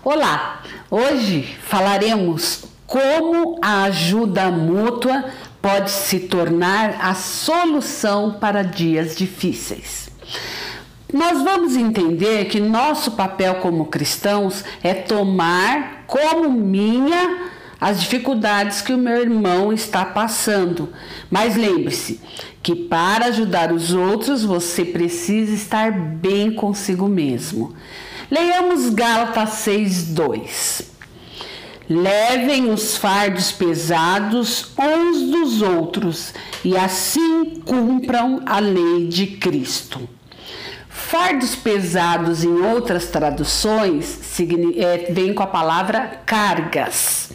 Olá, hoje falaremos como a ajuda mútua pode se tornar a solução para dias difíceis. Nós vamos entender que nosso papel como cristãos é tomar como minha as dificuldades que o meu irmão está passando. Mas lembre-se que para ajudar os outros você precisa estar bem consigo mesmo. Leiamos Gálatas 6:2. Levem os fardos pesados uns dos outros e assim cumpram a lei de Cristo. Fardos pesados, em outras traduções, vem com a palavra cargas.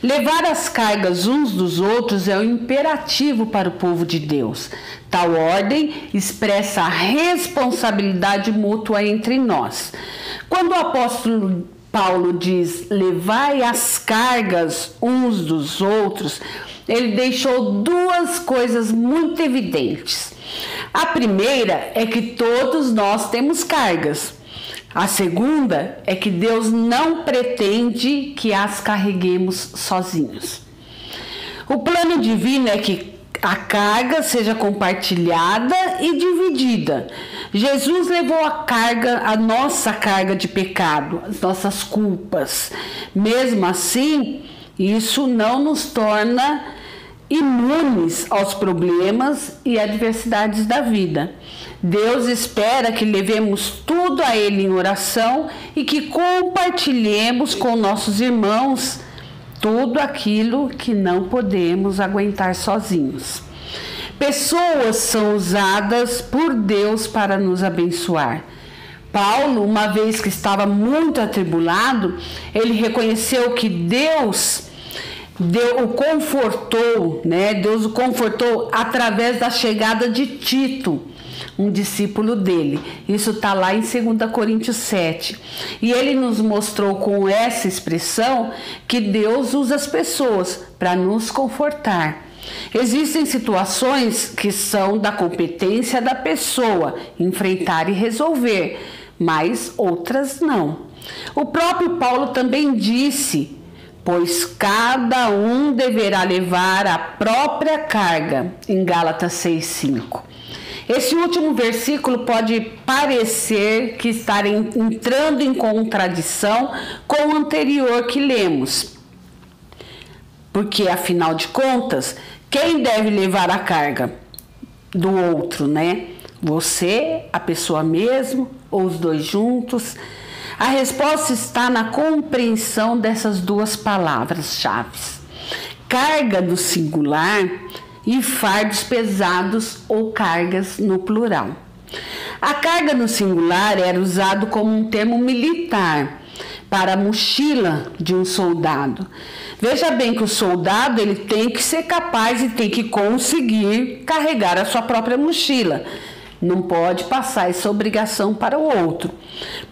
Levar as cargas uns dos outros é um imperativo para o povo de Deus. Tal ordem expressa a responsabilidade mútua entre nós. Quando o apóstolo Paulo diz, levai as cargas uns dos outros, ele deixou duas coisas muito evidentes. A primeira é que todos nós temos cargas. A segunda é que Deus não pretende que as carreguemos sozinhos. O plano divino é que a carga seja compartilhada e dividida. Jesus levou a nossa carga de pecado, as nossas culpas. Mesmo assim, isso não nos torna imunes aos problemas e adversidades da vida. Deus espera que levemos tudo a Ele em oração e que compartilhemos com nossos irmãos tudo aquilo que não podemos aguentar sozinhos. Pessoas são usadas por Deus para nos abençoar. Paulo, uma vez que estava muito atribulado, ele reconheceu que Deus o confortou, Deus o confortou através da chegada de Tito, um discípulo dele. Isso está lá em 2 Coríntios 7. E ele nos mostrou com essa expressão que Deus usa as pessoas para nos confortar. Existem situações que são da competência da pessoa enfrentar e resolver, mas outras não. O próprio Paulo também disse, pois cada um deverá levar a própria carga, em Gálatas 6:5. Esse último versículo pode parecer que está entrando em contradição com o anterior que lemos, porque afinal de contas, quem deve levar a carga do outro, Você, a pessoa mesmo, ou os dois juntos? A resposta está na compreensão dessas duas palavras-chave: carga no singular e fardos pesados ou cargas no plural. A carga no singular era usado como um termo militar para a mochila de um soldado. Veja bem que o soldado ele tem que ser capaz e tem que conseguir carregar a sua própria mochila. Não pode passar essa obrigação para o outro.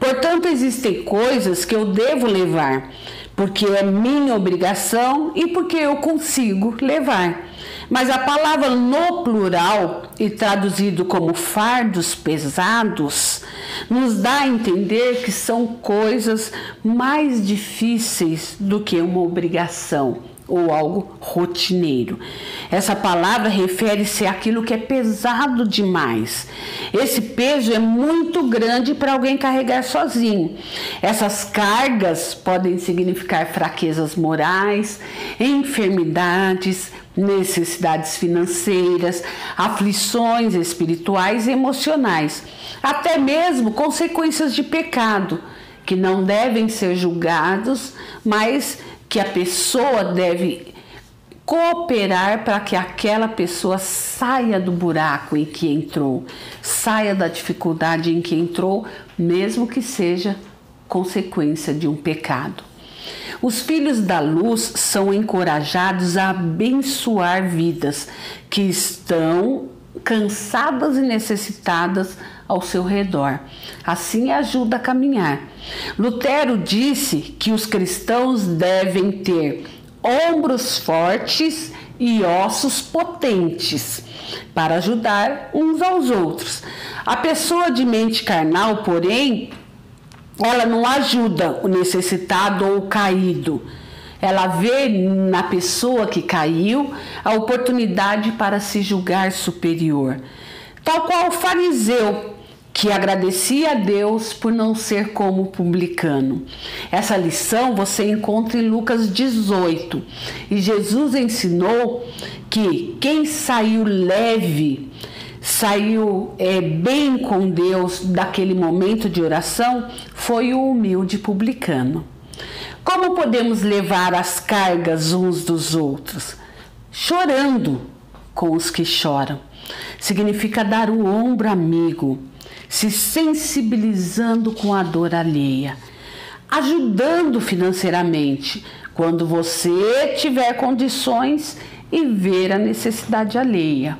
Portanto, existem coisas que eu devo levar, porque é minha obrigação e porque eu consigo levar. Mas a palavra no plural, e traduzido como fardos pesados, nos dá a entender que são coisas mais difíceis do que uma obrigação ou algo rotineiro. Essa palavra refere-se àquilo que é pesado demais. Esse peso é muito grande para alguém carregar sozinho. Essas cargas podem significar fraquezas morais, enfermidades, necessidades financeiras, aflições espirituais e emocionais, até mesmo consequências de pecado, que não devem ser julgados, mas que a pessoa deve cooperar para que aquela pessoa saia do buraco em que entrou, saia da dificuldade em que entrou, mesmo que seja consequência de um pecado. Os filhos da luz são encorajados a abençoar vidas que estão cansadas e necessitadas ao seu redor. Assim ajuda a caminhar. Lutero disse que os cristãos devem ter ombros fortes e ossos potentes para ajudar uns aos outros. A pessoa de mente carnal, porém, ela não ajuda o necessitado ou o caído. Ela vê na pessoa que caiu a oportunidade para se julgar superior. Tal qual o fariseu, que agradecia a Deus por não ser como o publicano. Essa lição você encontra em Lucas 18. E Jesus ensinou que quem saiu leve, saiu bem com Deus daquele momento de oração, foi o humilde publicano. Como podemos levar as cargas uns dos outros? Chorando com os que choram. Significa dar o ombro amigo, se sensibilizando com a dor alheia, ajudando financeiramente quando você tiver condições e ver a necessidade alheia,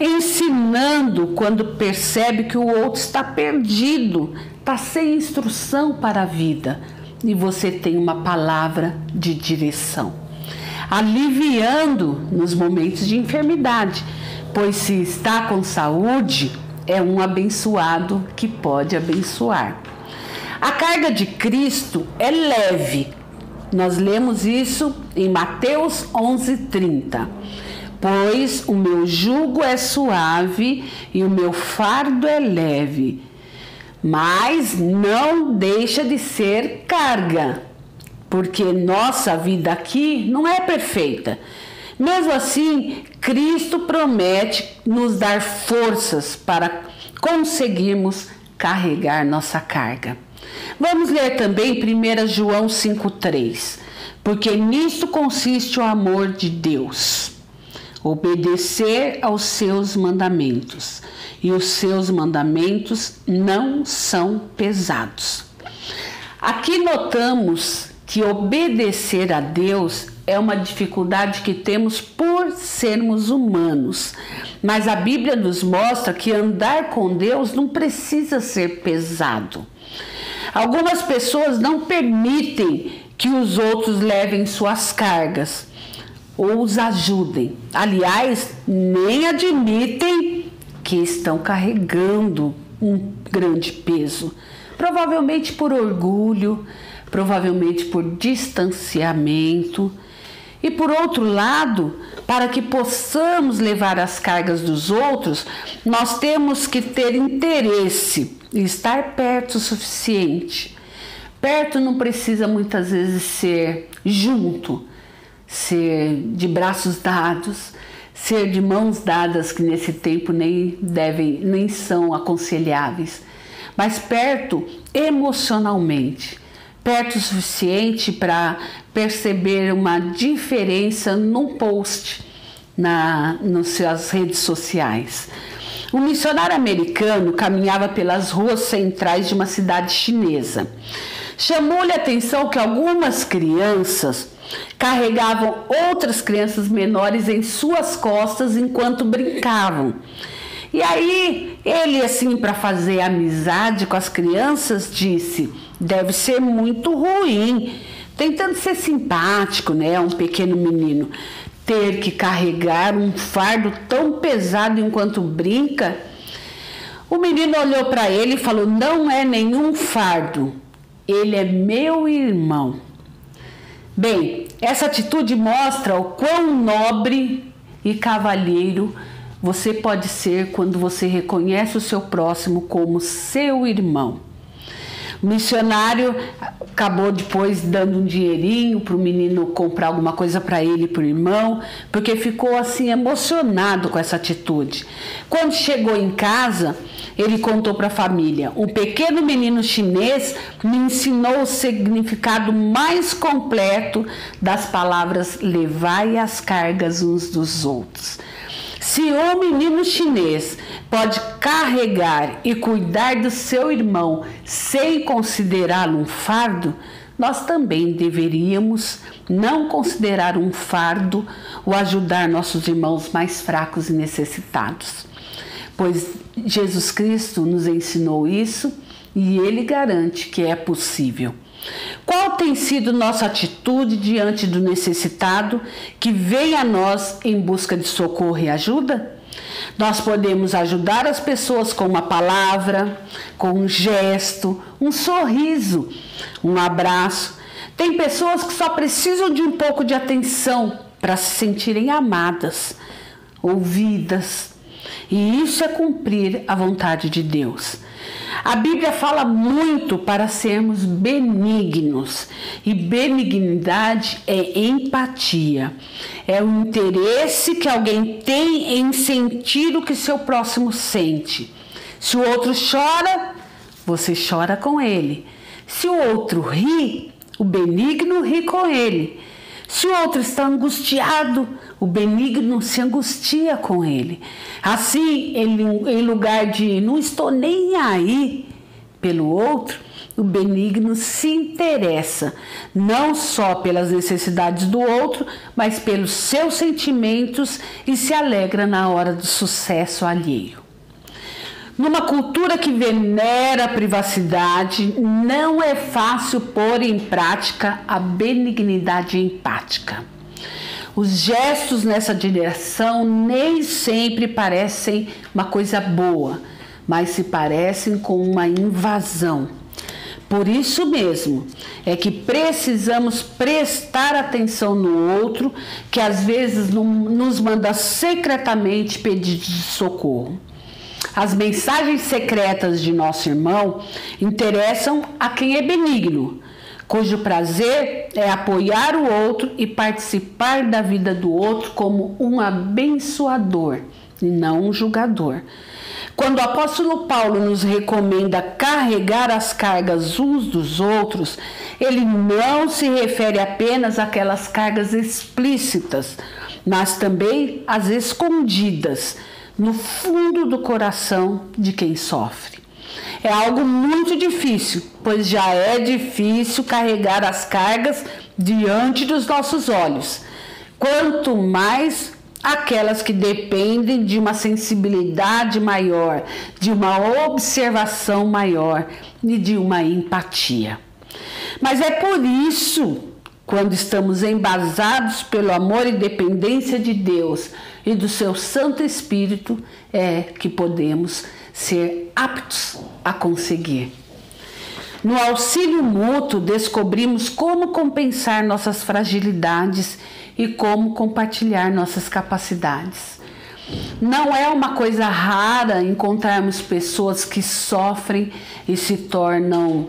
ensinando quando percebe que o outro está perdido, está sem instrução para a vida e você tem uma palavra de direção, aliviando nos momentos de enfermidade, pois se está com saúde, é um abençoado que pode abençoar. A carga de Cristo é leve. Nós lemos isso em Mateus 11:30. Pois o meu jugo é suave e o meu fardo é leve. Mas não deixa de ser carga, porque nossa vida aqui não é perfeita. Mesmo assim, Cristo promete nos dar forças para conseguirmos carregar nossa carga. Vamos ler também 1 João 5,3. Porque nisto consiste o amor de Deus, obedecer aos seus mandamentos, e os seus mandamentos não são pesados. Aqui notamos que obedecer a Deus é uma dificuldade que temos por sermos humanos, mas a Bíblia nos mostra que andar com Deus não precisa ser pesado. Algumas pessoas não permitem que os outros levem suas cargas ou os ajudem. Aliás, nem admitem que estão carregando um grande peso, provavelmente por orgulho, provavelmente por distanciamento. E por outro lado, para que possamos levar as cargas dos outros, nós temos que ter interesse e estar perto o suficiente. Perto não precisa muitas vezes ser junto, ser de braços dados, ser de mãos dadas, que nesse tempo nem são aconselháveis, mas perto emocionalmente. Perto o suficiente para perceber uma diferença num post nas suas redes sociais. Um missionário americano caminhava pelas ruas centrais de uma cidade chinesa. Chamou-lhe a atenção que algumas crianças carregavam outras crianças menores em suas costas enquanto brincavam. E aí ele, assim, para fazer amizade com as crianças, disse: deve ser muito ruim, tentando ser simpático, né, um pequeno menino, ter que carregar um fardo tão pesado enquanto brinca. O menino olhou para ele e falou: não é nenhum fardo, ele é meu irmão. Bem, essa atitude mostra o quão nobre e cavalheiro você pode ser quando você reconhece o seu próximo como seu irmão. O missionário acabou depois dando um dinheirinho para o menino comprar alguma coisa para ele e para o irmão, porque ficou assim emocionado com essa atitude. Quando chegou em casa, ele contou para a família: um pequeno menino chinês me ensinou o significado mais completo das palavras levai as cargas uns dos outros. Se um menino chinês pode carregar e cuidar do seu irmão sem considerá-lo um fardo, nós também deveríamos não considerar um fardo o ajudar nossos irmãos mais fracos e necessitados. Pois Jesus Cristo nos ensinou isso e Ele garante que é possível. Qual tem sido nossa atitude diante do necessitado que vem a nós em busca de socorro e ajuda? Nós podemos ajudar as pessoas com uma palavra, com um gesto, um sorriso, um abraço. Tem pessoas que só precisam de um pouco de atenção para se sentirem amadas, ouvidas. E isso é cumprir a vontade de Deus. A Bíblia fala muito para sermos benignos. E benignidade é empatia. É o interesse que alguém tem em sentir o que seu próximo sente. Se o outro chora, você chora com ele. Se o outro ri, o benigno ri com ele. Se o outro está angustiado, o benigno se angustia com ele. Assim, em lugar de não estou nem aí pelo outro, o benigno se interessa não só pelas necessidades do outro, mas pelos seus sentimentos e se alegra na hora do sucesso alheio. Numa cultura que venera a privacidade, não é fácil pôr em prática a benignidade empática. Os gestos nessa direção nem sempre parecem uma coisa boa, mas se parecem com uma invasão. Por isso mesmo é que precisamos prestar atenção no outro, que às vezes nos manda secretamente pedidos de socorro. As mensagens secretas de nosso irmão interessam a quem é benigno, cujo prazer é apoiar o outro e participar da vida do outro como um abençoador e não um julgador. Quando o apóstolo Paulo nos recomenda carregar as cargas uns dos outros, ele não se refere apenas àquelas cargas explícitas, mas também às escondidas, no fundo do coração de quem sofre. É algo muito difícil, pois já é difícil carregar as cargas diante dos nossos olhos, quanto mais aquelas que dependem de uma sensibilidade maior, de uma observação maior e de uma empatia. Mas é por isso, quando estamos embasados pelo amor e dependência de Deus e do seu Santo Espírito, é que podemos ser aptos a conseguir. No auxílio mútuo, descobrimos como compensar nossas fragilidades e como compartilhar nossas capacidades. Não é uma coisa rara encontrarmos pessoas que sofrem e se tornam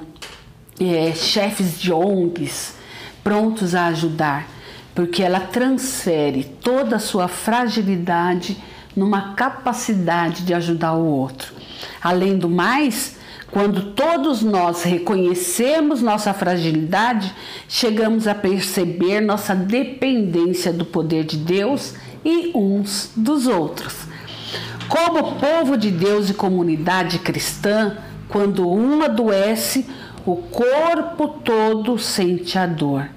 chefes de ONGs, prontos a ajudar, porque ela transfere toda a sua fragilidade numa capacidade de ajudar o outro. Além do mais, quando todos nós reconhecemos nossa fragilidade, chegamos a perceber nossa dependência do poder de Deus e uns dos outros. Como povo de Deus e comunidade cristã, quando um adoece, o corpo todo sente a dor.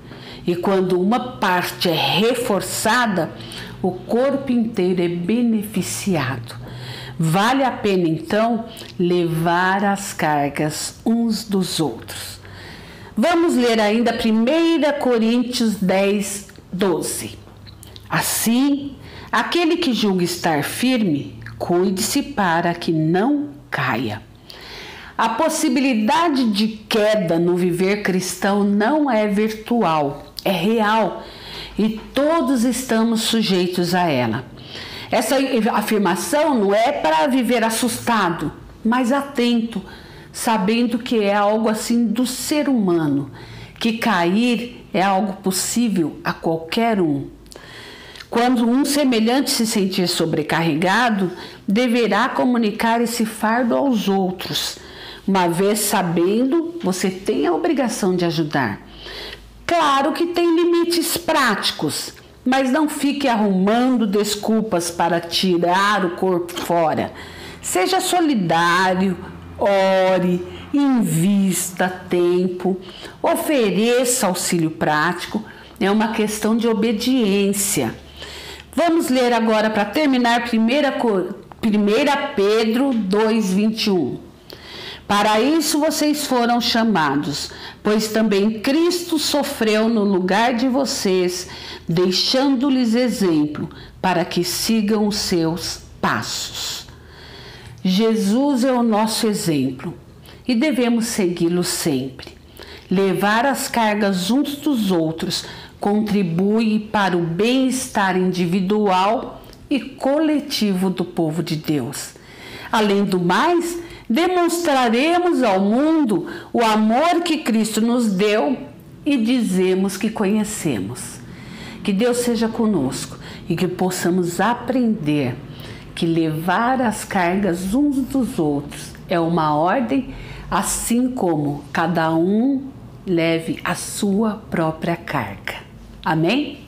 E quando uma parte é reforçada, o corpo inteiro é beneficiado. Vale a pena, então, levar as cargas uns dos outros. Vamos ler ainda 1 Coríntios 10, 12. Assim, aquele que julga estar firme, cuide-se para que não caia. A possibilidade de queda no viver cristão não é virtual, é real e todos estamos sujeitos a ela. Essa afirmação não é para viver assustado, mas atento, sabendo que é algo assim do ser humano, que cair é algo possível a qualquer um. Quando um semelhante se sentir sobrecarregado, deverá comunicar esse fardo aos outros. Uma vez sabendo, você tem a obrigação de ajudar. Claro que tem limites práticos, mas não fique arrumando desculpas para tirar o corpo fora. Seja solidário, ore, invista tempo, ofereça auxílio prático. É uma questão de obediência. Vamos ler agora, para terminar, 1 Pedro 2:21. Para isso vocês foram chamados, pois também Cristo sofreu no lugar de vocês, deixando-lhes exemplo, para que sigam os seus passos. Jesus é o nosso exemplo e devemos segui-lo sempre. Levar as cargas uns dos outros contribui para o bem-estar individual e coletivo do povo de Deus. Além do mais, demonstraremos ao mundo o amor que Cristo nos deu e dizemos que conhecemos. Que Deus seja conosco e que possamos aprender que levar as cargas uns dos outros é uma ordem, assim como cada um leve a sua própria carga. Amém?